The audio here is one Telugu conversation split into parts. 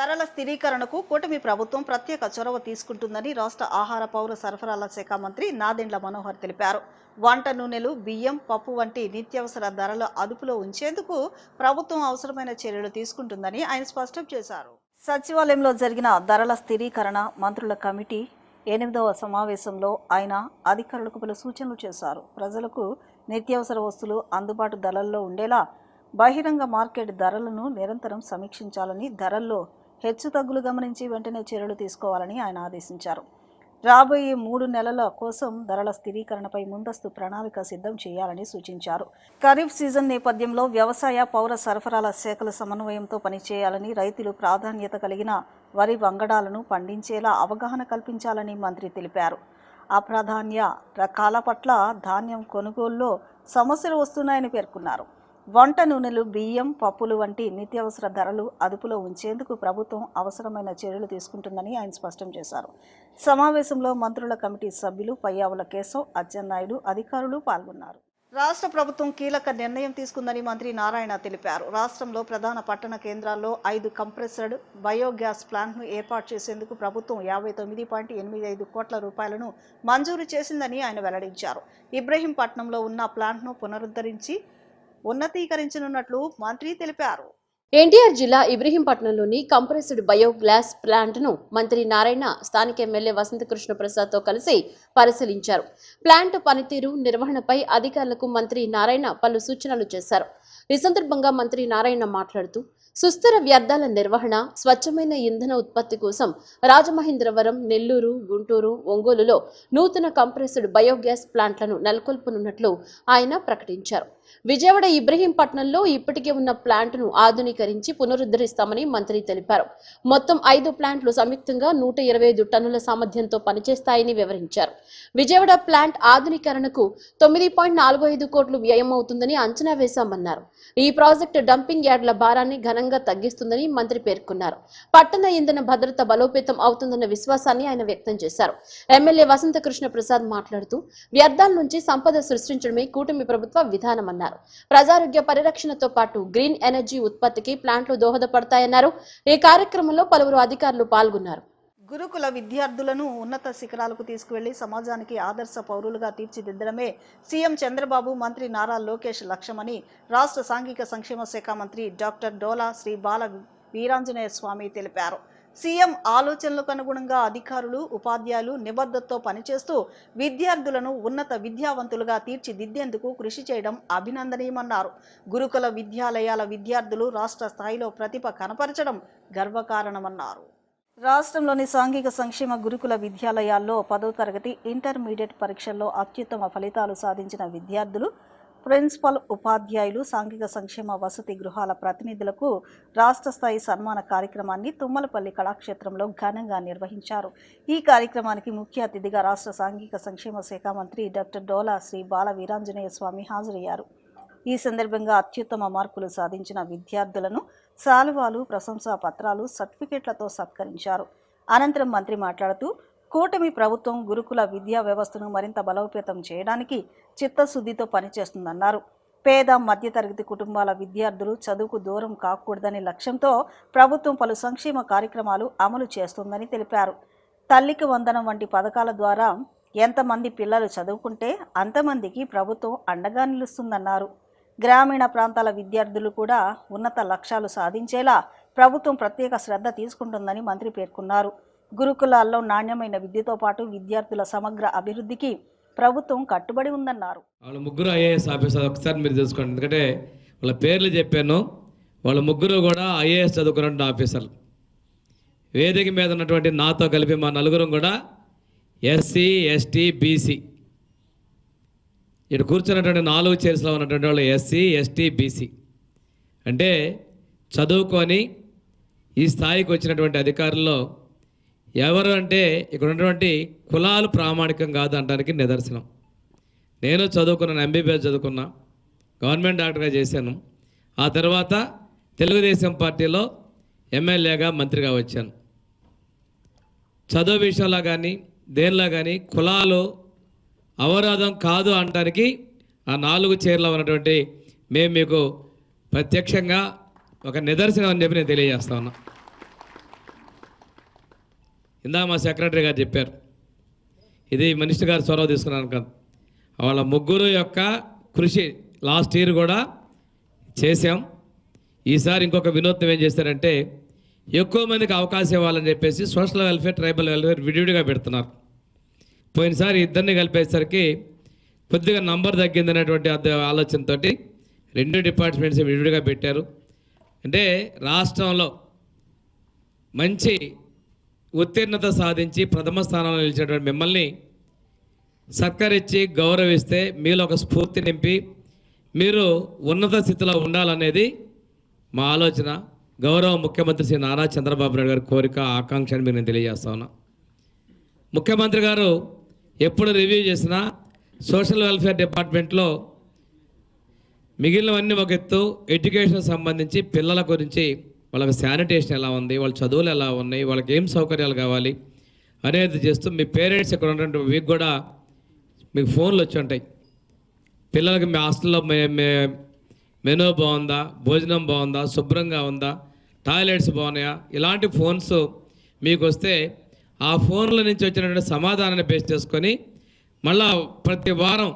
ధరల స్థిరీకరణకు కూటమి ప్రభుత్వం ప్రత్యేక చొరవ తీసుకుంటుందని రాష్ట్ర ఆహార పౌర సరఫరాల శాఖ మంత్రి నాదెండ్ల మనోహర్ తెలిపారు. వంట నూనెలు, బియ్యం, పప్పు వంటి నిత్యావసర ధరల అదుపులో ఉంచేందుకు ప్రభుత్వం అవసరమైన చర్యలు తీసుకుంటుందని ఆయన స్పష్టం చేశారు. సచివాలయంలో జరిగిన ధరల స్థిరీకరణ మంత్రుల కమిటీ 8వ సమావేశంలో ఆయన అధికారులకు పలు సూచనలు చేశారు. ప్రజలకు నిత్యావసర వస్తువులు అందుబాటు ధరల్లో ఉండేలా బహిరంగ మార్కెట్ ధరలను నిరంతరం సమీక్షించాలని, ధరల్లో హెచ్చుతగ్గులు గమనించి వెంటనే చర్యలు తీసుకోవాలని ఆయన ఆదేశించారు. రాబోయే 3 నెలల కోసం ధరల స్థిరీకరణపై ముందస్తు ప్రణాళిక సిద్ధం చేయాలని సూచించారు. ఖరీఫ్ సీజన్ నేపథ్యంలో వ్యవసాయ, పౌర సరఫరాల శాఖల సమన్వయంతో పనిచేయాలని, రైతులు ప్రాధాన్యత కలిగిన వరి వంగడాలను పండించేలా అవగాహన కల్పించాలని మంత్రి తెలిపారు. అప్రాధాన్య రకాల పట్ల ధాన్యం కొనుగోలులో సమస్యలు వస్తున్నాయని పేర్కొన్నారు. వంట నూనెలు, బియ్యం, పప్పులు వంటి నిత్యావసర ధరలు అదుపులో ఉంచేందుకు ప్రభుత్వం అవసరమైన చర్యలు తీసుకుంటుందని ఆయన స్పష్టం చేశారు. సమావేశంలో మంత్రుల కమిటీ సభ్యులు పయ్యావుల కేశవ్, అచ్చెన్నాయుడు, అధికారులు పాల్గొన్నారు. రాష్ట్ర ప్రభుత్వం కీలక నిర్ణయం తీసుకుందని మంత్రి నారాయణ తెలిపారు. రాష్ట్రంలో ప్రధాన పట్టణ కేంద్రాల్లో 5 కంప్రెస్డ్ బయోగ్యాస్ ప్లాంట్ను ఏర్పాటు చేసేందుకు ప్రభుత్వం 59.85 కోట్ల రూపాయలను మంజూరు చేసిందని ఆయన వెల్లడించారు. ఇబ్రహీంపట్నంలో ఉన్న ప్లాంట్ను పునరుద్ధరించి ఉన్నతీకరించనున్నట్లు మంత్రి తెలిపారు. ఎన్టీఆర్ జిల్లా ఇబ్రహీంపట్నంలోని కంప్రెస్డ్ బయోగ్యాస్ ప్లాంట్ను మంత్రి నారాయణ స్థానిక ఎమ్మెల్యే వసంతకృష్ణ ప్రసాద్తో కలిసి పరిశీలించారు. ప్లాంట్ పనితీరు, నిర్వహణపై అధికారులకు మంత్రి నారాయణ పలు సూచనలు చేశారు. ఈ సందర్భంగా మంత్రి నారాయణ మాట్లాడుతూ, సుస్థిర వ్యర్థాల నిర్వహణ, స్వచ్ఛమైన ఇంధన ఉత్పత్తి కోసం రాజమహేంద్రవరం, నెల్లూరు, గుంటూరు, ఒంగోలులో నూతన కంప్రెస్డ్ బయోగ్యాస్ ప్లాంట్లను నెలకొల్పనున్నట్లు ఆయన ప్రకటించారు. విజయవాడ, ఇబ్రహీంపట్నంలో ఇప్పటికే ఉన్న ప్లాంట్ను ఆధునీకరించి పునరుద్ధరిస్తామని మంత్రి తెలిపారు. మొత్తం 5 ప్లాంట్లు సంయుక్తంగా 125 టన్నుల సామర్థ్యంతో పనిచేస్తాయని వివరించారు. విజయవాడ ప్లాంట్ ఆధునీకరణకు 9.45 కోట్లు వ్యయం అవుతుందని అంచనా వేశామన్నారు. ఈ ప్రాజెక్టు డంపింగ్ యార్డ్ల భారాన్ని ఘనంగా తగ్గిస్తుందని మంత్రి పేర్కొన్నారు. పట్టణ ఇంధన భద్రత బలోపేతం అవుతుందన్న విశ్వాసాన్ని ఆయన వ్యక్తం చేశారు. ఎమ్మెల్యే వసంతకృష్ణ ప్రసాద్ మాట్లాడుతూ, వ్యర్థాల నుంచి సంపద సృష్టించడమే కూటమి ప్రభుత్వ విధానమన్నారు. ప్రజారోగ్య పరిరక్షణతో పాటు గ్రీన్ ఎనర్జీ ఉత్పత్తికి ప్లాంట్లు దోహదపడతాయన్నారు. ఈ కార్యక్రమంలో పలువురు అధికారులు పాల్గొన్నారు. గురుకుల విద్యార్థులను ఉన్నత శిఖరాలకు తీసుకువెళ్లి సమాజానికి ఆదర్శ పౌరులుగా తీర్చిదిద్దడమే సీఎం చంద్రబాబు, మంత్రి నారా లోకేష్ లక్ష్యమని రాష్ట్ర సాంఘిక సంక్షేమ శాఖ మంత్రి డాక్టర్ డోలా శ్రీ బాల వీరాంజనేయ స్వామి తెలిపారు. సీఎం ఆలోచనలకు అనుగుణంగా అధికారులు, ఉపాధ్యాయులు నిబద్ధతతో పనిచేస్తూ విద్యార్థులను ఉన్నత విద్యావంతులుగా తీర్చిదిద్దేందుకు కృషి చేయడం అభినందనీయమన్నారు. గురుకుల విద్యాలయాల విద్యార్థులు రాష్ట్ర స్థాయిలో ప్రతిభ కనపరచడం గర్వకారణమన్నారు. రాష్ట్రంలోని సాంఘిక సంక్షేమ గురుకుల విద్యాలయాల్లో 10వ తరగతి, ఇంటర్మీడియట్ పరీక్షల్లో అత్యుత్తమ ఫలితాలు సాధించిన విద్యార్థులు, ప్రిన్సిపల్, ఉపాధ్యాయులు, సాంఘిక సంక్షేమ వసతి గృహాల ప్రతినిధులకు రాష్ట్ర స్థాయి సన్మాన కార్యక్రమాన్ని తుమ్మలపల్లి కళాక్షేత్రంలో ఘనంగా నిర్వహించారు. ఈ కార్యక్రమానికి ముఖ్య అతిథిగా రాష్ట్ర సాంఘిక సంక్షేమ శాఖ మంత్రి డాక్టర్ డోలా శ్రీ బాల వీరాంజనేయ స్వామి హాజరయ్యారు. ఈ సందర్భంగా అత్యుత్తమ మార్కులు సాధించిన విద్యార్థులను శాలువాలు, ప్రశంసా పత్రాలు, సర్టిఫికెట్లతో సత్కరించారు. అనంతరం మంత్రి మాట్లాడుతూ, కూటమి ప్రభుత్వం గురుకుల విద్యా వ్యవస్థను మరింత బలోపేతం చేయడానికి చిత్తశుద్ధితో పనిచేస్తుందన్నారు. పేద, మధ్యతరగతి కుటుంబాల విద్యార్థులు చదువుకు దూరం కాకూడదనే లక్ష్యంతో ప్రభుత్వం పలు సంక్షేమ కార్యక్రమాలు అమలు చేస్తుందని తెలిపారు. తల్లికి వందనం వంటి పథకాల ద్వారా ఎంతమంది పిల్లలు చదువుకుంటే అంతమందికి ప్రభుత్వం అండగా నిలుస్తుందన్నారు. గ్రామీణ ప్రాంతాల విద్యార్థులు కూడా ఉన్నత లక్ష్యాలు సాధించేలా ప్రభుత్వం ప్రత్యేక శ్రద్ధ తీసుకుంటుందని మంత్రి పేర్కొన్నారు. గురుకులాల్లో నాణ్యమైన విద్యతో పాటు విద్యార్థుల సమగ్ర అభివృద్ధికి ప్రభుత్వం కట్టుబడి ఉందన్నారు. వాళ్ళ ముగ్గురు ఐఏఎస్ ఆఫీసర్ ఒకసారి మీరు తెలుసుకోండి. ఎందుకంటే వాళ్ళ పేర్లు చెప్పాను. వాళ్ళ ముగ్గురు కూడా ఐఏఎస్ చదువుకున్నటువంటి ఆఫీసర్లు. వేదిక మీద ఉన్నటువంటి నాతో కలిపి మా నలుగురం కూడా ఎస్సీ, ఎస్టీ, బీసీ. ఇక్కడ కూర్చున్నటువంటి 4 చైర్స్లో ఉన్నటువంటి వాళ్ళు ఎస్సీ, ఎస్టీ, బీసీ. అంటే చదువుకొని ఈ స్థాయికి వచ్చినటువంటి అధికారుల్లో ఎవరు అంటే ఇక్కడ ఉన్నటువంటి కులాలు ప్రామాణికం కాదు అనడానికి నిదర్శనం. నేను చదువుకున్నాను, ఎంబీబీఎస్ చదువుకున్నా, గవర్నమెంట్ డాక్టర్గా చేశాను. ఆ తర్వాత తెలుగుదేశం పార్టీలో ఎమ్మెల్యేగా, మంత్రిగా వచ్చాను. చదువు విషయంలో కానీ దేనిలో కానీ కులాలు అవరోధం కాదు అనడానికి ఆ 4 చైర్లో ఉన్నటువంటి మేము మీకు ప్రత్యక్షంగా ఒక నిదర్శనం అని చెప్పి నేను తెలియజేస్తా ఉన్నా. ఇందా మా సెక్రటరీ గారు చెప్పారు, ఇది మినిస్టర్ గారు చొరవ తీసుకున్నాను కదా. వాళ్ళ ముగ్గురు యొక్క కృషి లాస్ట్ ఇయర్ కూడా చేశాం. ఈసారి ఇంకొక వినూత్నం ఏం చేశారంటే ఎక్కువ మందికి అవకాశం ఇవ్వాలని చెప్పేసి సోషల్ వెల్ఫేర్, ట్రైబల్ వెల్ఫేర్ విడివిడిగా పెడుతున్నారు. పోయినసారి ఇద్దరిని కలిపేసరికి కొద్దిగా నంబర్ తగ్గిందనేటువంటి ఆలోచనతో 2 డిపార్ట్మెంట్స్ విడివిడిగా పెట్టారు. అంటే రాష్ట్రంలో మంచి ఉత్తీర్ణత సాధించి ప్రథమ స్థానంలో నిలిచినటువంటి మిమ్మల్ని సత్కరించి గౌరవిస్తే మీలో ఒక స్ఫూర్తి నింపి మీరు ఉన్నత స్థితిలో ఉండాలనేది మా ఆలోచన. గౌరవ ముఖ్యమంత్రి శ్రీ నారా చంద్రబాబు నాయుడు గారి కోరిక, ఆకాంక్షని మీరు నేను తెలియజేస్తా ఉన్నా. ముఖ్యమంత్రి గారు ఎప్పుడు రివ్యూ చేసినా సోషల్ వెల్ఫేర్ డిపార్ట్మెంట్లో మిగిలినవన్నీ ఒక ఎత్తు, ఎడ్యుకేషన్ సంబంధించి పిల్లల గురించి వాళ్ళకి శానిటేషన్ ఎలా ఉంది, వాళ్ళ చదువులు ఎలా ఉన్నాయి, వాళ్ళకి ఏం సౌకర్యాలు కావాలి అనేది చేస్తూ మీ పేరెంట్స్ ఇక్కడ ఉన్నటువంటి మీకు కూడా మీకు ఫోన్లు వచ్చి ఉంటాయి. పిల్లలకి మీ హాస్టల్లో మెనూ బాగుందా, భోజనం బాగుందా, శుభ్రంగా ఉందా, టాయిలెట్స్ బాగున్నాయా, ఇలాంటి ఫోన్స్ మీకు వస్తే ఆ ఫోన్ల నుంచి వచ్చినటువంటి సమాధానాన్ని బేస్ చేసుకొని మళ్ళా ప్రతి వారం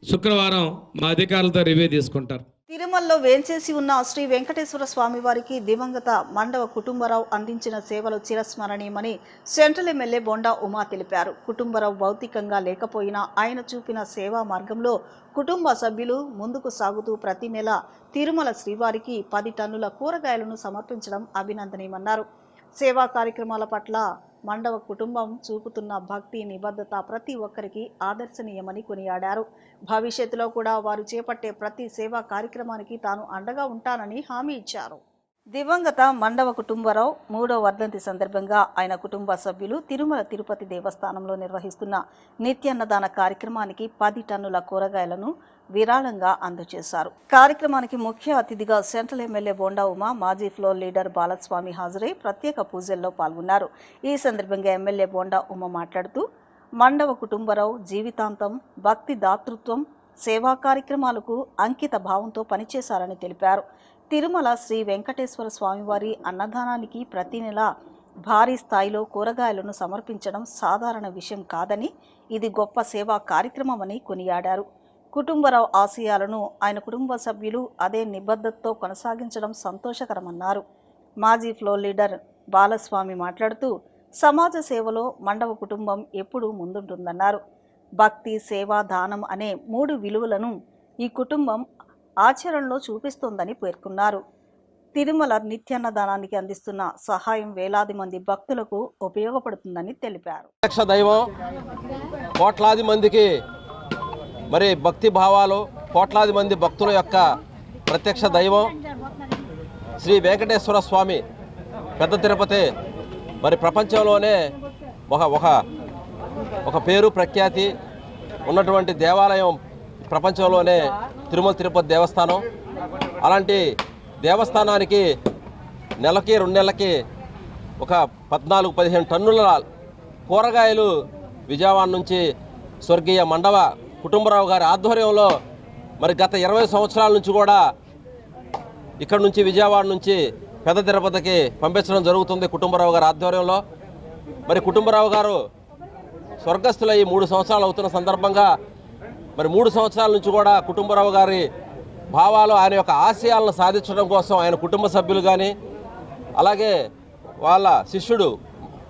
శుక్రవారం మా అధికారులతో రివ్యూ తీసుకుంటారు. తిరుమలలో వేంచేసి ఉన్న శ్రీ వెంకటేశ్వర స్వామి వారికి దివంగత మండవ కుటుంబరావు అందించిన సేవలు చిరస్మరణీయమని సెంట్రల్ ఎమ్మెల్యే బొండా ఉమా తెలిపారు. కుటుంబరావు భౌతికంగా లేకపోయినా ఆయన చూపిన సేవా మార్గంలో కుటుంబ సభ్యులు ముందుకు సాగుతూ ప్రతి నెల తిరుమల శ్రీవారికి 10 టన్నుల కూరగాయలను సమర్పించడం అభినందనీయమన్నారు. సేవా కార్యక్రమాల పట్ల మండవ కుటుంబం చూపుతున్న భక్తి, నిబద్ధత ప్రతి ఒక్కరికి ఆదర్శనీయమని కొనియాడారు. భవిష్యత్తులో కూడా వారు చేపట్టే ప్రతి సేవా కార్యక్రమానికి తాను అండగా ఉంటానని హామీ ఇచ్చారు. దివంగత మండవ కుటుంబరావు 3వ వర్ధంతి సందర్భంగా ఆయన కుటుంబ సభ్యులు తిరుమల తిరుపతి దేవస్థానంలో నిర్వహిస్తున్న నిత్యాన్నదాన కార్యక్రమానికి 10 టన్నుల కూరగాయలను విరాళంగా అందజేశారు. కార్యక్రమానికి ముఖ్య అతిథిగా సెంట్రల్ ఎమ్మెల్యే బొండా ఉమా, మాజీ ఫ్లోర్ లీడర్ బాలస్వామి హాజరై ప్రత్యేక పూజల్లో పాల్గొన్నారు. ఈ సందర్భంగా ఎమ్మెల్యే బొండా ఉమా మాట్లాడుతూ మండవ కుటుంబరావు జీవితాంతం భక్తి, దాతృత్వం, సేవా కార్యక్రమాలకు అంకిత భావంతో పనిచేశారని తెలిపారు. తిరుమల శ్రీ వెంకటేశ్వర స్వామివారి అన్నదానానికి ప్రతి నెల భారీ స్థాయిలో కూరగాయలను సమర్పించడం సాధారణ విషయం కాదని, ఇది గొప్ప సేవా కార్యక్రమమని కొనియాడారు. కుటుంబరావు ఆశయాలను ఆయన కుటుంబ సభ్యులు అదే నిబద్ధతతో కొనసాగించడం సంతోషకరమన్నారు. మాజీ ఫ్లోర్ లీడర్ బాలస్వామి మాట్లాడుతూ సమాజ సేవలో మండవ కుటుంబం ఎప్పుడూ ముందుంటుందన్నారు. భక్తి, సేవ, దానం అనే 3 విలువలను ఈ కుటుంబం ఆచరణలో చూపిస్తోందని పేర్కొన్నారు. తిరుమల నిత్యాన్నదానానికి అందిస్తున్న సహాయం వేలాది మంది భక్తులకు ఉపయోగపడుతుందని తెలిపారు. దైవం కోట్లాది మందికి మరి భక్తి భావాలు, కోట్లాది మంది భక్తుల యొక్క ప్రత్యక్ష దైవం శ్రీ వెంకటేశ్వర స్వామి పెద్ద తిరుపతి మరి ప్రపంచంలోనే ఒక పేరు ప్రఖ్యాతి ఉన్నటువంటి దేవాలయం ప్రపంచంలోనే తిరుమల తిరుపతి దేవస్థానం. అలాంటి దేవస్థానానికి నెలకి 2 నెలలకి ఒక 14-15 టన్నుల కూరగాయలు విజయవాడ నుంచి స్వర్గీయ మండవ కుటుంబరావు గారి ఆధ్వర్యంలో మరి గత 20 సంవత్సరాల నుంచి కూడా ఇక్కడ నుంచి విజయవాడ నుంచి పెద్ద తిరుపతికి పంపించడం జరుగుతుంది కుటుంబరావు గారి ఆధ్వర్యంలో. మరి కుటుంబరావు గారు స్వర్గస్థులయ్యి 3 సంవత్సరాలు అవుతున్న సందర్భంగా మరి 3 సంవత్సరాల నుంచి కూడా కుటుంబరావు గారి భావాలు, ఆయన యొక్క ఆశయాలను సాధించడం కోసం ఆయన కుటుంబ సభ్యులు కానీ, అలాగే వాళ్ళ శిష్యుడు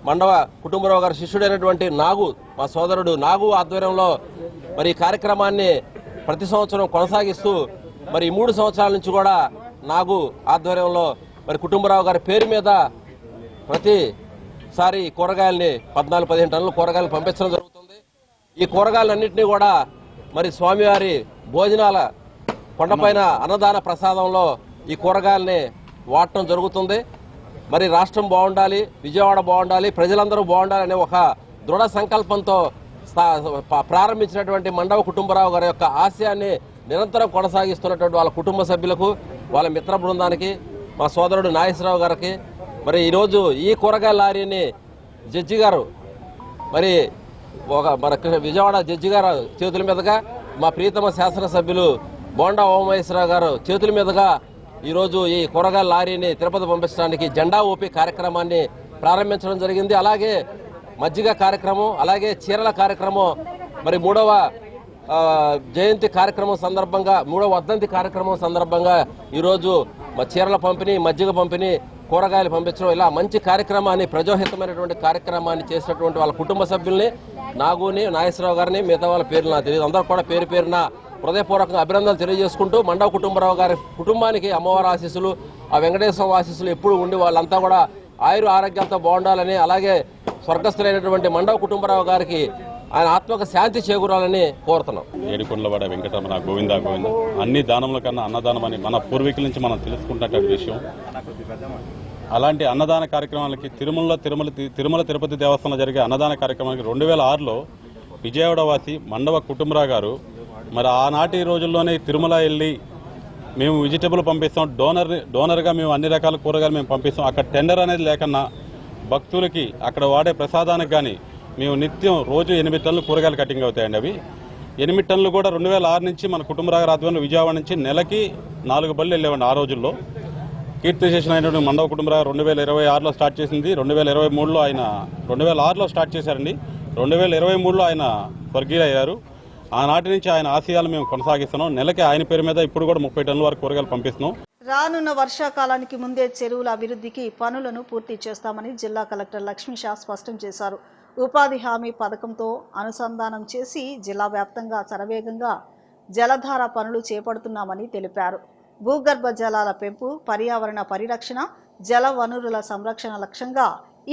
మండవ కుటుంబరావు గారి శిష్యుడైనటువంటి నాగు, మా సోదరుడు నాగు ఆధ్వర్యంలో మరి ఈ కార్యక్రమాన్ని ప్రతి సంవత్సరం కొనసాగిస్తూ మరి 3 సంవత్సరాల నుంచి కూడా నాగు ఆధ్వర్యంలో మరి కుటుంబరావు గారి పేరు మీద ప్రతిసారి కూరగాయల్ని 14-15 టన్నుల కూరగాయలు పంపించడం జరుగుతుంది. ఈ కూరగాయలన్నింటినీ కూడా మరి స్వామివారి భోజనాల కొండపైన అన్నదాన ప్రసాదంలో ఈ కూరగాయల్ని వాడటం జరుగుతుంది. మరి రాష్ట్రం బాగుండాలి, విజయవాడ బాగుండాలి, ప్రజలందరూ బాగుండాలి అనే ఒక దృఢ సంకల్పంతో ప్రారంభించినటువంటి మండవ కుటుంబరావు గారి యొక్క ఆశయాన్ని నిరంతరం కొనసాగిస్తున్నటువంటి వాళ్ళ కుటుంబ సభ్యులకు, వాళ్ళ మిత్ర బృందానికి, మా సోదరుడు నాగేశ్వరరావు గారికి మరి ఈరోజు ఈ కూరగాయల లారీని జడ్జి గారు మరి మన విజయవాడ జడ్జి గారు చేతుల మీదుగా, మా ప్రియతమ శాసనసభ్యులు బోండా ఓమేశ్వరరావు గారు చేతుల మీదుగా ఈరోజు ఈ కూరగాయల లారీని తిరుపతి పంపించడానికి జెండా ఊపి కార్యక్రమాన్ని ప్రారంభించడం జరిగింది. అలాగే మజ్జిగ కార్యక్రమం, అలాగే చీరల కార్యక్రమం, మరి 3వ జయంతి కార్యక్రమం సందర్భంగా, 3వ వర్ధంతి కార్యక్రమం సందర్భంగా ఈరోజు చీరల పంపిణీ, మజ్జిగ పంపిణీ, కూరగాయలు పంపించడం, ఇలా మంచి కార్యక్రమాన్ని, ప్రజాహితమైనటువంటి కార్యక్రమాన్ని చేసినటువంటి వాళ్ళ కుటుంబ సభ్యుల్ని, నాగుని, నాగేశ్వరరావు గారిని, మిగతా వాళ్ళ పేర్లు నాకు తెలియదు, అందరూ కూడా పేరు పేరున హృదయపూర్వకంగా అభినందనలు తెలియజేసుకుంటూ మండవ కుటుంబరావు గారి కుటుంబానికి అమ్మవారి ఆశీస్సులు, ఆ వెంకటేశ్వర ఆశీస్సులు ఎప్పుడు ఉండి వాళ్ళంతా కూడా ఆయుర ఆరోగ్యాలతో బాగుండాలని, అలాగే స్వర్గస్థులైనటువంటి మండవ కుటుంబరావు గారికి ఆయన ఆత్మక శాంతి చేకూరాలని కోరుతున్నాం. ఏడుకొండలవాడ వెంకటరమణ గోవింద గోవింద. అన్ని దానముల కన్నా అన్నదానం అని మన పూర్వీకుల నుంచి మనం తెలుసుకుంటున్నటువంటి విషయం. అలాంటి అన్నదాన కార్యక్రమాలకి తిరుమల తిరుపతి దేవస్థానంలో జరిగే అన్నదాన కార్యక్రమానికి 2006లో విజయవాడ వాసి మండవ కుటుంబరావు గారు మరి ఆనాటి రోజుల్లోనే తిరుమల వెళ్ళి మేము వెజిటబుల్ పంపిస్తాం, డోనర్గా మేము అన్ని రకాల కూరగాయలు మేము పంపిస్తాం. అక్కడ టెండర్ అనేది లేకన్నా భక్తులకి అక్కడ వాడే ప్రసాదానికి కానీ మేము నిత్యం రోజు 8 టన్నులు కూరగాయలు కటింగ్ అవుతాయండి. అవి 8 టన్నులు కూడా 2006 నుంచి మన కుటుంబరావు ఆధ్వర్యంలో విజయవాడ నుంచి నెలకి 4 బళ్ళు వెళ్ళేవండి. ఆ రోజుల్లో కీర్తిశేషన్ అయినటువంటి మండవ కుటుంబరావు 2026లో స్టార్ట్ చేసింది. 2023లో ఆయన 2006లో స్టార్ట్ చేశారండి. 2023లో ఆయన స్వర్గీయ అయ్యారు. ఆనాటి నుంచి ఆయన ఆశయాలు మేము కొనసాగిస్తున్నాం. నెలకి ఆయన పేరు మీద ఇప్పుడు కూడా 30 టన్నుల వరకు కూరగాయలు పంపిస్తున్నాం. రానున్న వర్షాకాలానికి ముందే చెరువుల అభివృద్ధికి పనులను పూర్తి చేస్తామని జిల్లా కలెక్టర్ లక్ష్మీ షా స్పష్టం చేశారు. ఉపాధి హామీ పథకంతో అనుసంధానం చేసి జిల్లా వ్యాప్తంగా శరవేగంగా జలధార పనులు చేపడుతున్నామని తెలిపారు. భూగర్భ జలాల పెంపు, పర్యావరణ పరిరక్షణ, జల వనరుల సంరక్షణ లక్ష్యంగా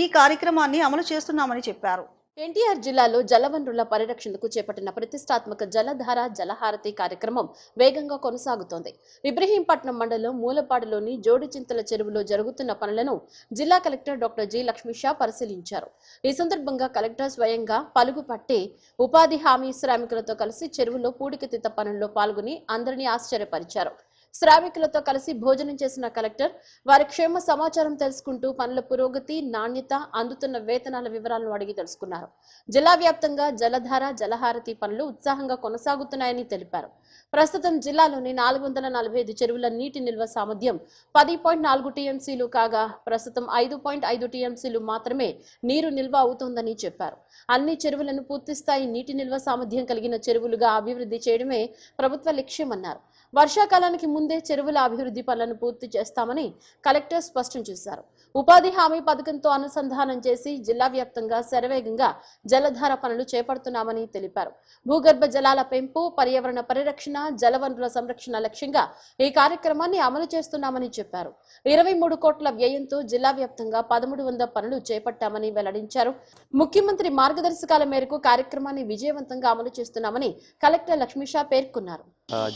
ఈ కార్యక్రమాన్ని అమలు చేస్తున్నామని చెప్పారు. ఎన్టీఆర్ జిల్లాలో జలవనరుల పరిరక్షణకు చేపట్టిన ప్రతిష్టాత్మక జలధార జలహారతి కార్యక్రమం వేగంగా కొనసాగుతోంది. ఇబ్రహీంపట్నం మండలం మూలపాడులోని జోడిచింతల చెరువులో జరుగుతున్న పనులను జిల్లా collector doctor G Lakshmi Shah పరిశీలించారు. ఈ సందర్భంగా కలెక్టర్ స్వయంగా పలుగు పట్టి ఉపాధి హామీ శ్రామికులతో కలిసి చెరువులో పూడికతీత పనుల్లో పాల్గొని అందరినీ ఆశ్చర్యపరిచారు. శ్రామికులతో కలిసి భోజనం చేసిన కలెక్టర్ వారి క్షేమ సమాచారం తెలుసుకుంటూ పనుల పురోగతి, నాణ్యత, అందుతున్న వేతనాల వివరాలను అడిగి తెలుసుకున్నారు. జిల్లా వ్యాప్తంగా జలధార జలహారతి పనులు ఉత్సాహంగా కొనసాగుతున్నాయని తెలిపారు. ప్రస్తుతం జిల్లాలోని 445 చెరువుల నీటి నిల్వ సామర్థ్యం 10.4 టీఎంసీలు కాగా ప్రస్తుతం 5.5 టీఎంసీలు మాత్రమే నీరు నిల్వ అవుతోందని చెప్పారు. అన్ని చెరువులను పూర్తిస్థాయి నీటి నిల్వ సామర్థ్యం కలిగిన చెరువులుగా అభివృద్ధి చేయడమే ప్రభుత్వ లక్ష్యమన్నారు. వర్షాకాలానికి ముందే చెరువుల అభివృద్ధి పనులను పూర్తి చేస్తామని కలెక్టర్ స్పష్టం చేశారు. ఉపాధి హామీ పథకంతో అనుసంధానం చేసి జిల్లా వ్యాప్తంగా శరవేగంగా జలధార పనులు చేపడుతున్నామని తెలిపారు. భూగర్భ జలాల పెంపు, పర్యావరణ పరిరక్షణ, జలవనరుల సంరక్షణ లక్ష్యంగా ఈ కార్యక్రమాన్ని అమలు చేస్తున్నామని చెప్పారు. 23 కోట్ల వ్యయంతో జిల్లా వ్యాప్తంగా 1300 పనులు చేపట్టామని వెల్లడించారు. ముఖ్యమంత్రి మార్గదర్శకాల మేరకు కార్యక్రమాన్ని విజయవంతంగా అమలు చేస్తున్నామని కలెక్టర్ లక్ష్మీ షా పేర్కొన్నారు.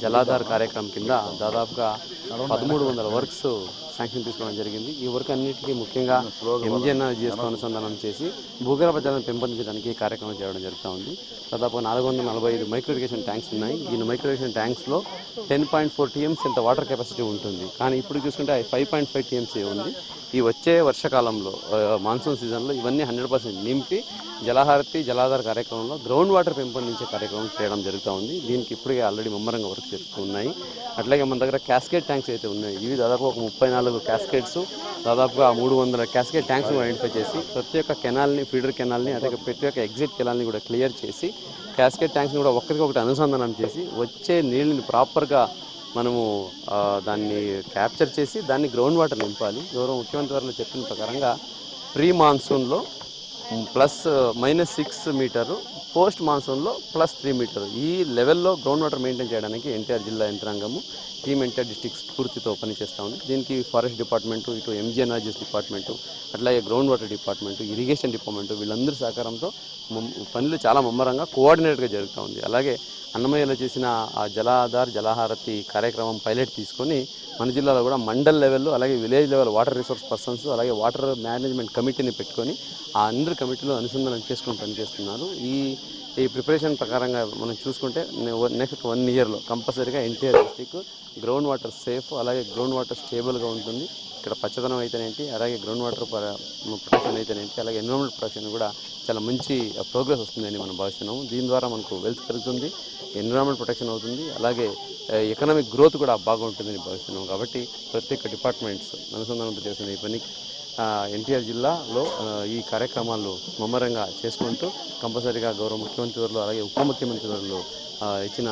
జలాధార్ కార్యక్రమం కింద దాదాపుగా 1300 వర్క్స్ శాంక్షన్ తీసుకోవడం జరిగింది. ఈ వర్క్ అన్నింటికీ ముఖ్యంగా ఎంజీఎన్ఆర్జీఎస్తో అనుసంధానం చేసి భూగర్భ జలాన్ని పెంపొందించడానికి ఈ కార్యక్రమం చేయడం జరుగుతూ ఉంది. దాదాపుగా 445 మైక్రో ఇరిగేషన్ ట్యాంక్స్ ఉన్నాయి. ఈ మైక్రో ఇరిగేషన్ ట్యాంక్స్లో 10.4 టీఎంసీ ఇంత వాటర్ కెపాసిటీ ఉంటుంది. కానీ ఇప్పుడు చూసుకుంటే 5.5 టీఎంసీ ఉంది. ఈ వచ్చే వర్షాకాలంలో మాన్సూన్ సీజన్లో ఇవన్నీ 100% నింపి జలహారతి జలాధార కార్యక్రమంలో గ్రౌండ్ వాటర్ పెంపొందించే కార్యక్రమం చేయడం జరుగుతూ ఉంది. దీనికి ఇప్పటికే ఆల్రెడీ ముమ్మరంగా వర్క్ జరుగుతూ ఉన్నాయి. అట్లాగే మన దగ్గర క్యాస్కేడ్ ట్యాంక్స్ అయితే ఉన్నాయి. ఇవి దాదాపు ఒక 34 క్యాస్కేడ్స్, దాదాపుగా 300 క్యాస్కేడ్ ట్యాంక్స్ ఐడెంటిఫై చేసి ప్రతి ఒక్క కెనాల్ని, ఫీడర్ కెనాల్ని, అలాగే ప్రతి ఒక్క ఎగ్జిట్ కెనాల్ని కూడా క్లియర్ చేసి క్యాస్కేడ్ ట్యాంక్స్ని కూడా ఒకరికొకటి అనుసంధానం చేసి వచ్చే నీళ్ళని ప్రాపర్గా మనము దాన్ని క్యాప్చర్ చేసి దాన్ని గ్రౌండ్ వాటర్ నింపాలి. గౌరవ ముఖ్యమంత్రి వారు చెప్పిన ప్రకారంగా ప్రీ మాన్సూన్లో -6 మీటరు, పోస్ట్ మాన్సూన్లో +3 మీటరు, ఈ లెవెల్లో గ్రౌండ్ వాటర్ మెయింటైన్ చేయడానికి ఎన్టీఆర్ జిల్లా యంత్రాంగము, టీమ్ ఎన్టీఆర్ డిస్ట్రిక్ట్ స్ఫూర్తితో పనిచేస్తూ ఉంది. దీనికి ఫారెస్ట్ డిపార్ట్మెంటు, ఇటు ఎంజీఎన్ఆర్జీఎస్ డిపార్ట్మెంటు, అట్లాగే ground water department, irrigation department వీళ్ళందరి సహకారంతో పనులు చాలా ముమ్మరంగా కోఆర్డినేట్గా జరుగుతూ ఉంది. అలాగే అన్నమయ్యలో చేసిన ఆ జలాధార్ జలహారతి కార్యక్రమం పైలట్ తీసుకొని మన జిల్లాలో కూడా మండల్ లెవెల్లో, అలాగే village level water resource persons, అలాగే వాటర్ మేనేజ్మెంట్ కమిటీని పెట్టుకొని ఆ అందరి కమిటీలో అనుసంధానం చేసుకొని పనిచేస్తున్నారు. ఈ ప్రిపరేషన్ ప్రకారంగా మనం చూసుకుంటే నెక్స్ట్ 1 ఇయర్లో కంపల్సరీగా NTR district ground water safe, అలాగే గ్రౌండ్ వాటర్ స్టేబుల్గా ఉంటుంది. ఇక్కడ పచ్చదనం అయితేనేంటి, అలాగే గ్రౌండ్ వాటర్ ప్రొటెక్షన్ అయితేనేంటి, అలాగే ఎన్విరాన్మెంట్ ప్రొటెక్షన్ కూడా చాలా మంచి ప్రోగ్రెస్ వస్తుందని మనం భావిస్తున్నాము. దీని ద్వారా మనకు వెల్త్ పెరుగుతుంది, ఎన్విరాన్మెంట్ ప్రొటెక్షన్ అవుతుంది, అలాగే ఎకనామిక్ గ్రోత్ కూడా బాగుంటుందని భావిస్తున్నాం. కాబట్టి ప్రతి ఒక్క డిపార్ట్మెంట్స్ అనుసంధానంతో చేస్తున్న ఈ పనికి ఎన్టీఆర్ జిల్లాలో ఈ కార్యక్రమాలు ముమ్మరంగా చేసుకుంటూ కంపల్సరీగా గౌరవ ముఖ్యమంత్రి వర్లు అలాగే ఉప ముఖ్యమంత్రి వర్లు ఇచ్చిన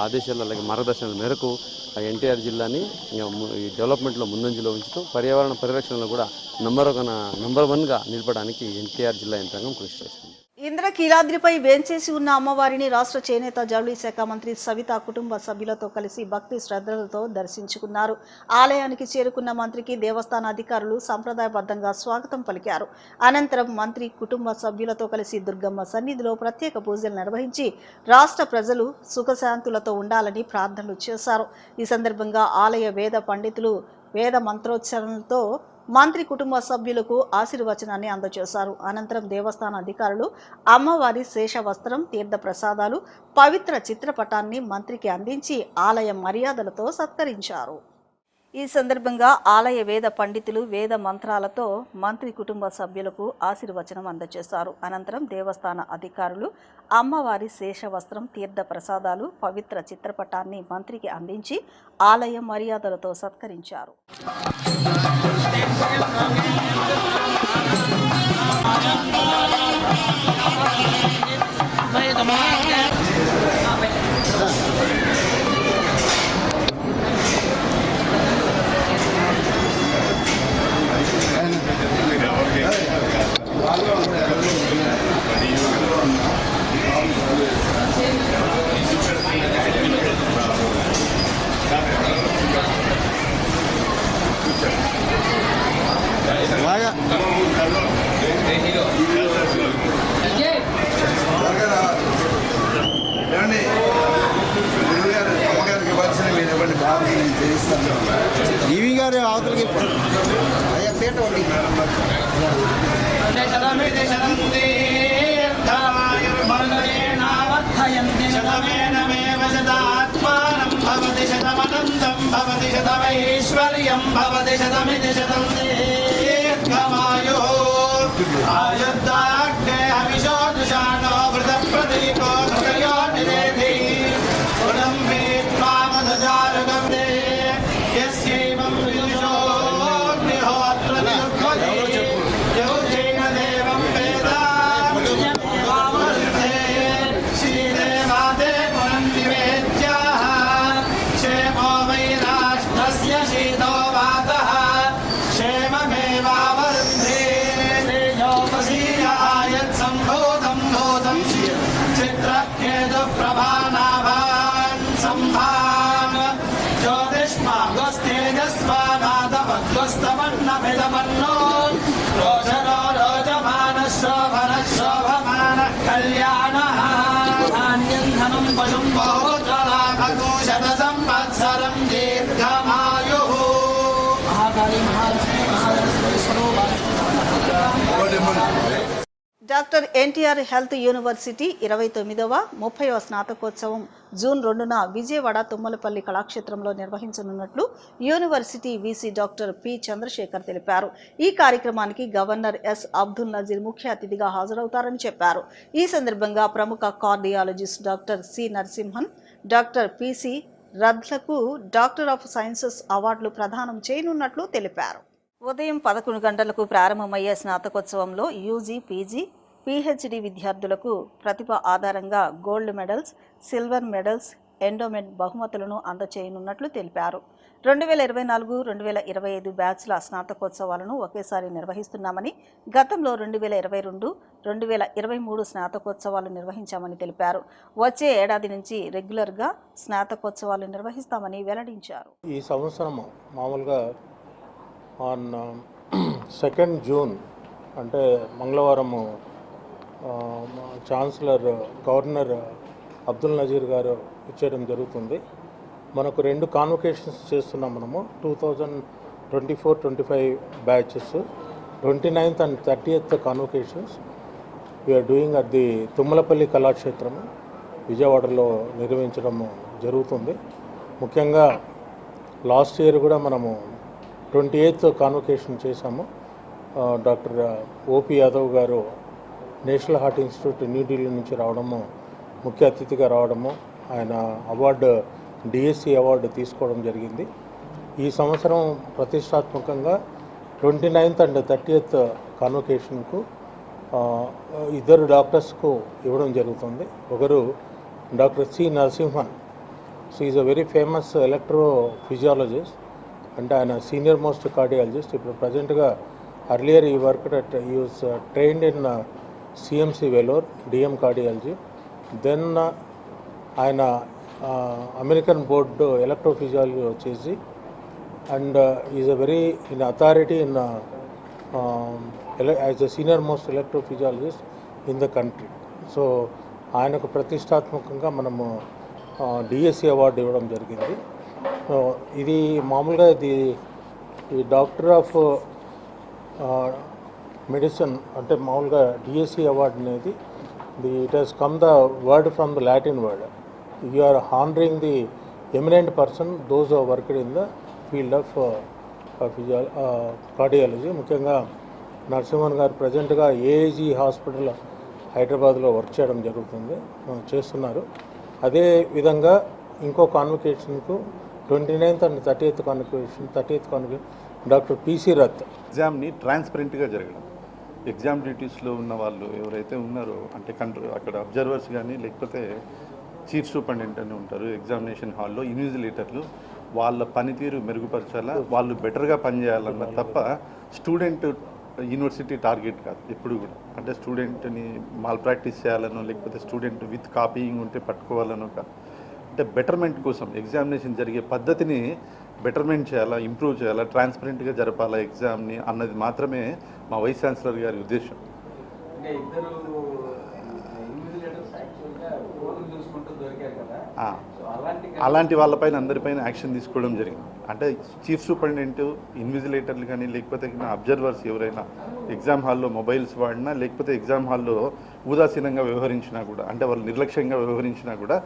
ఆదేశాలు అలాగే మార్గదర్శనాల మేరకు ఎన్టీఆర్ జిల్లాని ఈ డెవలప్మెంట్లో ముందంజలో ఉంచుతూ పర్యావరణ పరిరక్షణలో కూడా నెంబర్ వన్గా నిలపడానికి ఎన్టీఆర్ జిల్లా యంత్రాంగం కృషి చేస్తుంది. ఇంద్రకీలాద్రిపై వేంచేసి ఉన్న అమ్మవారిని రాష్ట్ర చేనేత జౌళి శాఖ మంత్రి సవిత కుటుంబ సభ్యులతో కలిసి భక్తి శ్రద్ధలతో దర్శించుకున్నారు. ఆలయానికి చేరుకున్న మంత్రికి దేవస్థాన అధికారులు సంప్రదాయబద్ధంగా స్వాగతం పలికారు. అనంతరం మంత్రి కుటుంబ సభ్యులతో కలిసి దుర్గమ్మ సన్నిధిలో ప్రత్యేక పూజలు నిర్వహించి రాష్ట్ర ప్రజలు సుఖశాంతులతో ఉండాలని ప్రార్థనలు చేశారు. ఈ సందర్భంగా ఆలయ వేద పండితులు వేద మంత్రోచ్చరణలతో మంత్రి కుటుంబ సభ్యులకు ఆశీర్వచనాన్ని అందజేశారు. అనంతరం దేవస్థాన అధికారులు అమ్మవారి శేషవస్త్రం, తీర్థ ప్రసాదాలు, పవిత్ర చిత్రపటాన్ని మంత్రికి అందించి ఆలయ మర్యాదలతో సత్కరించారు. ఈ సందర్భంగా ఆలయ వేద పండితులు వేద మంత్రాలతో మంత్రి కుటుంబ సభ్యులకు ఆశీర్వచనం అందజేశారు. అనంతరం దేవస్థాన అధికారులు అమ్మవారి శేషవస్త్రం, తీర్థ ప్రసాదాలు, పవిత్ర చిత్రపటాన్ని మంత్రికి అందించి ఆలయ మర్యాదలతో సత్కరించారు. ఈవి గారు అవతలకి అయ్యా పేట శతమైశ్వర్యం భవతి శతమితి శతం దీర్ఘమాయో ఆయుర్దాగ్నే హవిషో దుషాణో వృత ప్రతీకో హృదయో నిరేధి గుణం వేత్వా మధుజారుగం దే యస్యైవం విదుషోగ్నిహోత్ర నియుక్వదే యౌజేన దేవం వేద వామర్ధే శ్రీదేవాదే పురం నివేద్యాః క్షేమో వై రాష్ట్రస్య శీతో వాతః క్షేమమేవావరుంధే తేజోపసీయాయత్ సంభూతం భూతం చిత్రకేతుప్రభానాభాన్ సంభాన్ జ్యోతిష్మాగస్తేజస్వానాదవద్వస్తమన్నభిదమన్నో రోచనో రోచమాన శోభన శోభమాన కళ్యాణః ధాన్యం ధనం పశుం బహుజ్వలాభూషణ సంవత్సరం దీర్ఘమాయుః. మహాకాళీ మహాలక్ష్మీ మహాలక్ష్మీశ్వరో డాక్టర్ ఎన్టీఆర్ హెల్త్ యూనివర్సిటీ 29వ 30వ స్నాతకోత్సవం జూన్ 2న విజయవాడ తుమ్మలపల్లి కళాక్షేత్రంలో నిర్వహించనున్నట్లు university VC doctor P Chandrashekar తెలిపారు. ఈ కార్యక్రమానికి గవర్నర్ ఎస్ అబ్దుల్ నజీర్ ముఖ్య అతిథిగా హాజరవుతారని చెప్పారు. ఈ సందర్భంగా ప్రముఖ cardiologist doctor C Narasimhan, doctor PC రథ్లకు డాక్టర్ ఆఫ్ సైన్సెస్ అవార్డులు ప్రదానం చేయనున్నట్లు తెలిపారు. ఉదయం 11 గంటలకు ప్రారంభమయ్యే స్నాతకోత్సవంలో యూజీ, పీజీ, పీహెచ్డీ విద్యార్థులకు ప్రతిభ ఆధారంగా gold medals, silver medals, endowment బహుమతులను అందచేయనున్నట్లు తెలిపారు. 2024-2025 బ్యాచ్ల స్నాతకోత్సవాలను ఒకేసారి నిర్వహిస్తున్నామని, గతంలో 2022, 2023 స్నాతకోత్సవాలు నిర్వహించామని తెలిపారు. వచ్చే ఏడాది నుంచి రెగ్యులర్గా స్నాతకోత్సవాలు నిర్వహిస్తామని వెల్లడించారు. ఈ సంవత్సరం మామూలుగా ఆన్ 2 జూన్ అంటే మంగళవారము ఛాన్సలర్ గవర్నర్ అబ్దుల్ నజీర్ గారు ఇచ్చేయడం జరుగుతుంది. మనకు 2 కాన్వకేషన్స్ చేస్తున్నాం. మనము 2024-25 batches 29th and 30th convocations we are doing at the Tummalapalli కళాక్షేత్రము విజయవాడలో నిర్వహించడం జరుగుతుంది. ముఖ్యంగా లాస్ట్ ఇయర్ కూడా మనము 28th కాన్వకేషన్ చేశాము. డాక్టర్ ఓపి యాదవ్ గారు నేషనల్ హార్ట్ ఇన్స్టిట్యూట్ న్యూఢిల్లీ నుంచి రావడము, ముఖ్య అతిథిగా రావడము, ఆయన అవార్డు డిఎస్సి అవార్డు తీసుకోవడం జరిగింది. ఈ సంవత్సరం ప్రతిష్టాత్మకంగా 29th అండ్ 30th కాన్వకేషన్కు ఇద్దరు డాక్టర్స్కు ఇవ్వడం జరుగుతుంది. ఒకరు doctor C Narasimhan, so is a very famous electrophysiologist, అంటే ఆయన సీనియర్ మోస్ట్ కార్డియాలజిస్ట్. ఇప్పుడు ప్రజెంట్గా earlier he work he was trained in CMC Vellore DM cardiology. Then ఆయన అమెరికన్ బోర్డు ఎలక్ట్రోఫిజియాలజీ వచ్చేసి and is a very in authority in as a senior most electrophysiologist in the country. So ఆయనకు ప్రతిష్టాత్మకంగా మనము డిఎస్సి అవార్డు ఇవ్వడం జరిగింది. ఇది మామూలుగా ఈ డాక్టర్ ఆఫ్ మెడిసిన్ అంటే మామూలుగా డిఎస్సి అవార్డు అనేది it has come the word from the Latin word. You are honouring the eminent person those are worked in the field of cardiology. ముఖ్యంగా నరసింహన్ గారు ప్రజెంట్గా ఏఐజీ హాస్పిటల్ హైదరాబాద్లో వర్క్ చేయడం చేస్తున్నారు. అదే విధంగా ఇంకో కాన్వకేషన్కు 29th and 30th convocation doctor PC Rath. ఎగ్జామ్ని ట్రాన్స్పరెంట్గా జరగడం, ఎగ్జామ్ డ్యూటీస్లో ఉన్న వాళ్ళు ఎవరైతే ఉన్నారో అంటే అక్కడ అబ్జర్వర్స్ కానీ లేకపోతే చీఫ్ సూపరింటెండెంట్ అని ఉంటారు ఎగ్జామినేషన్ హాల్లో, ఇన్విజిలేటర్లు వాళ్ళ పనితీరు మెరుగుపరచాలా, వాళ్ళు బెటర్గా పనిచేయాలన్న తప్ప స్టూడెంట్ యూనివర్సిటీ టార్గెట్ కాదు ఎప్పుడు కూడా. అంటే స్టూడెంట్ని మాల్ ప్రాక్టీస్ చేయాలనో లేకపోతే స్టూడెంట్ విత్ కాపీయింగ్ ఉంటే పట్టుకోవాలనో కాదు. అంటే బెటర్మెంట్ కోసం ఎగ్జామినేషన్ జరిగే పద్ధతిని బెటర్మెంట్ చేయాలా, ఇంప్రూవ్ చేయాలా, ట్రాన్స్పరెంట్గా జరపాలా ఎగ్జామ్ని అన్నది మాత్రమే మా వైస్ ఛాన్సలర్ గారి ఉద్దేశం. అలాంటి వాళ్ళపైన అందరిపైన యాక్షన్ తీసుకోవడం జరిగింది. అంటే చీఫ్ సూపరింటెండెంట్, ఇన్విజిలేటర్లు కానీ లేకపోతే అబ్జర్వర్స్ ఎవరైనా ఎగ్జామ్ హాల్లో మొబైల్స్ వాడినా లేకపోతే ఎగ్జామ్ హాల్లో ఉదాసీనంగా వ్యవహరించినా కూడా, అంటే వాళ్ళు నిర్లక్ష్యంగా వ్యవహరించినా కూడా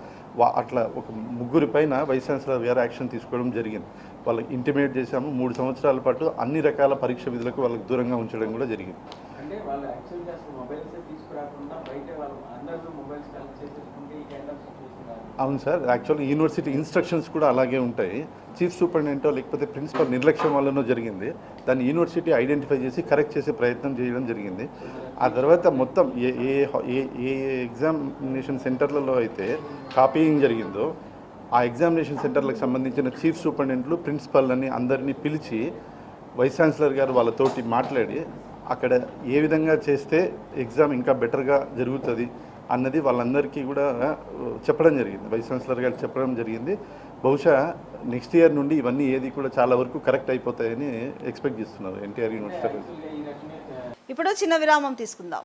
అట్లా ఒక ముగ్గురి పైన వైస్ ఛాన్సలర్ గారు యాక్షన్ తీసుకోవడం జరిగింది. వాళ్ళకి ఇంటిమేట్ చేశాము. 3 సంవత్సరాల పాటు అన్ని రకాల పరీక్ష విధులకు వాళ్ళకి దూరంగా ఉంచడం కూడా జరిగింది. అంటే వాళ్ళు యాక్చువల్గా అసలు మొబైల్స్ తీసుకురాకుండా బయట వాళ్ళు అందరూ మొబైల్స్ కలెక్ట్ చేసేసుకుంటే ఈ కైండ్ ఆఫ్ సిచ్యువేషన్. అవును సార్, యాక్చువల్గా యూనివర్సిటీ ఇన్స్ట్రక్షన్స్ కూడా అలాగే ఉంటాయి. చీఫ్ సూపరింటెండెంటో లేకపోతే ప్రిన్సిపల్ నిర్లక్ష్యం వల్లనో జరిగింది. దాన్ని యూనివర్సిటీ ఐడెంటిఫై చేసి కరెక్ట్ చేసే ప్రయత్నం చేయడం జరిగింది. ఆ తర్వాత మొత్తం ఏ ఎగ్జామినేషన్ సెంటర్లలో అయితే కాపీయింగ్ జరిగిందో ఆ ఎగ్జామినేషన్ సెంటర్లకు సంబంధించిన చీఫ్ సూపరింటెండెంట్లు, ప్రిన్సిపల్ని అందరినీ పిలిచి వైస్ ఛాన్సలర్ గారు వాళ్ళతోటి మాట్లాడి అక్కడ ఏ విధంగా చేస్తే ఎగ్జామ్ ఇంకా బెటర్గా జరుగుతుంది అన్నది వాళ్ళందరికీ కూడా చెప్పడం జరిగింది. వైస్ ఛాన్సలర్ గారు చెప్పడం జరిగింది. బహుశా నెక్స్ట్ ఇయర్ నుండి ఇవన్నీ ఏది కూడా చాలా వరకు కరెక్ట్ అయిపోతాయని ఎక్స్పెక్ట్ చేస్తున్నారు ఎన్టీఆర్ యూనివర్సిటీ. ఇప్పుడు చిన్న విరామం తీసుకుందాం.